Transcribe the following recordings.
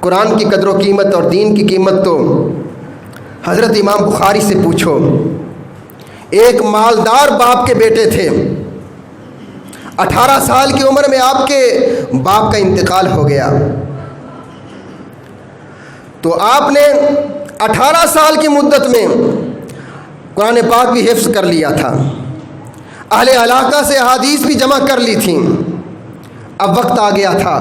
قرآن کی قدر و قیمت اور دین کی قیمت تو حضرت امام بخاری سے پوچھو۔ ایک مالدار باپ کے بیٹے تھے، 18 سال کی عمر میں آپ کے باپ کا انتقال ہو گیا، تو آپ نے 18 سال کی مدت میں قرآن پاک بھی حفظ کر لیا تھا، اہل علاقہ سے احادیث بھی جمع کر لی تھیں۔ اب وقت آ گیا تھا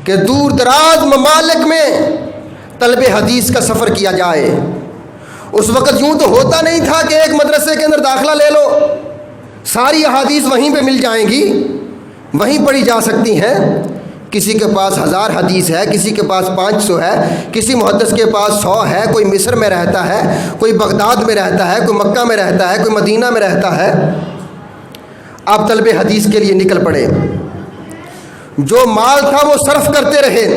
کہ دور دراز ممالک میں طلب حدیث کا سفر کیا جائے۔ اس وقت یوں تو ہوتا نہیں تھا کہ ایک مدرسے کے اندر داخلہ لے لو، ساری احادیث وہیں پہ مل جائیں گی، وہیں پڑھی جا سکتی ہیں۔ کسی کے پاس 1000 حدیث ہے، کسی کے پاس 500 ہے، کسی محدث کے پاس 100 ہے، کوئی مصر میں رہتا ہے، کوئی بغداد میں رہتا ہے، کوئی مکہ میں رہتا ہے، کوئی مدینہ میں رہتا ہے۔ آپ طلب حدیث کے لیے نکل پڑے، جو مال تھا وہ صرف کرتے رہے،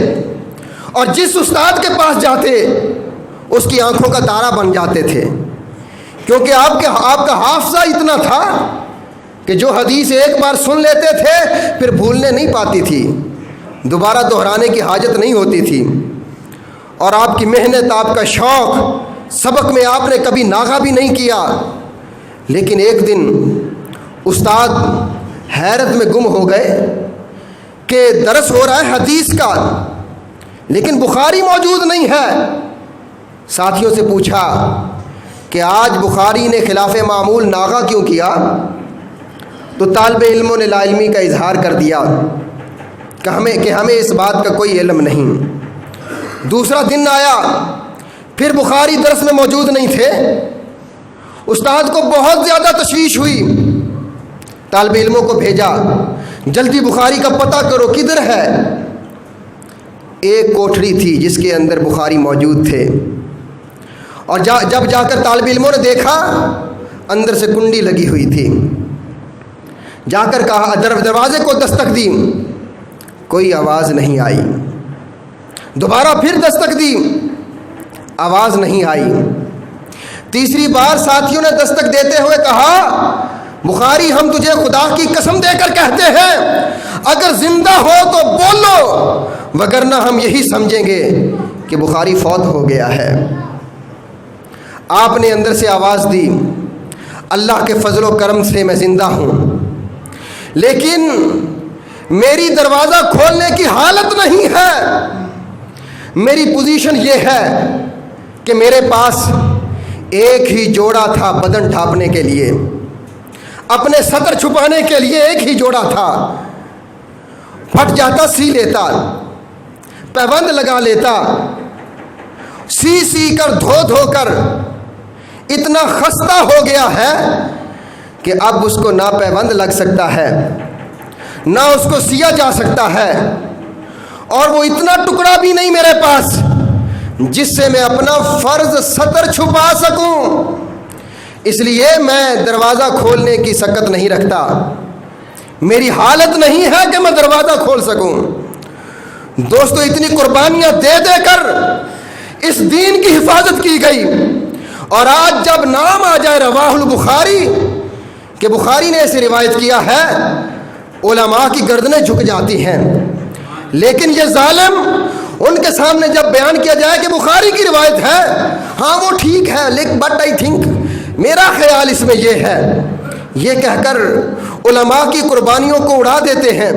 اور جس استاد کے پاس جاتے اس کی آنکھوں کا تارا بن جاتے تھے، کیونکہ آپ کا حافظہ اتنا تھا کہ جو حدیث ایک بار سن لیتے تھے پھر بھولنے نہیں پاتی تھی، دوبارہ دہرانے کی حاجت نہیں ہوتی تھی۔ اور آپ کی محنت، آپ کا شوق، سبق میں آپ نے کبھی ناغہ بھی نہیں کیا۔ لیکن ایک دن استاد حیرت میں گم ہو گئے کہ درس ہو رہا ہے حدیث کا، لیکن بخاری موجود نہیں ہے۔ ساتھیوں سے پوچھا کہ آج بخاری نے خلاف معمول ناغہ کیوں کیا؟ تو طالب علموں نے لا علمی کا اظہار کر دیا کہ ہمیں اس بات کا کوئی علم نہیں۔ دوسرا دن آیا، پھر بخاری درس میں موجود نہیں تھے۔ استاد کو بہت زیادہ تشویش ہوئی، طالب علموں کو بھیجا، جلدی بخاری کا پتہ کرو کدھر ہے۔ ایک کوٹھری تھی جس کے اندر بخاری موجود تھے، اور جب جا کر طالب علموں نے دیکھا اندر سے کنڈی لگی ہوئی تھی۔ جا کر کہا، دروازے کو دستک دی، کوئی آواز نہیں آئی۔ دوبارہ پھر دستک دی، آواز نہیں آئی۔ تیسری بار ساتھیوں نے دستک دیتے ہوئے کہا، بخاری ہم تجھے خدا کی قسم دے کر کہتے ہیں اگر زندہ ہو تو بولو، وگرنہ ہم یہی سمجھیں گے کہ بخاری فوت ہو گیا ہے۔ آپ نے اندر سے آواز دی، اللہ کے فضل و کرم سے میں زندہ ہوں، لیکن میری دروازہ کھولنے کی حالت نہیں ہے۔ میری پوزیشن یہ ہے کہ میرے پاس ایک ہی جوڑا تھا بدن ڈھانپنے کے لیے، اپنے سطر چھپانے کے لیے ایک ہی جوڑا تھا۔ پھٹ جاتا سی لیتا، پیبند لگا لیتا، سی کر دھو کر اتنا خستہ ہو گیا ہے کہ اب اس کو نہ پیبند لگ سکتا ہے، نہ اس کو سیا جا سکتا ہے، اور وہ اتنا ٹکڑا بھی نہیں میرے پاس جس سے میں اپنا فرض سطر چھپا سکوں، اس لیے میں دروازہ کھولنے کی سکت نہیں رکھتا، میری حالت نہیں ہے کہ میں دروازہ کھول سکوں۔ دوستو، اتنی قربانیاں دے دے کر اس دین کی حفاظت کی گئی، اور آج جب نام آ جائے رواہ البخاری کہ بخاری نے اسے روایت کیا ہے، علماء کی گردنیں جھک جاتی ہیں۔ لیکن یہ ظالم ان کے سامنے جب بیان کیا جائے کہ بخاری کی روایت ہے، ہاں وہ ٹھیک ہے، لیکن بٹ آئی تھنک، میرا خیال اس میں یہ ہے، یہ کہہ کر علماء کی قربانیوں کو اڑا دیتے ہیں۔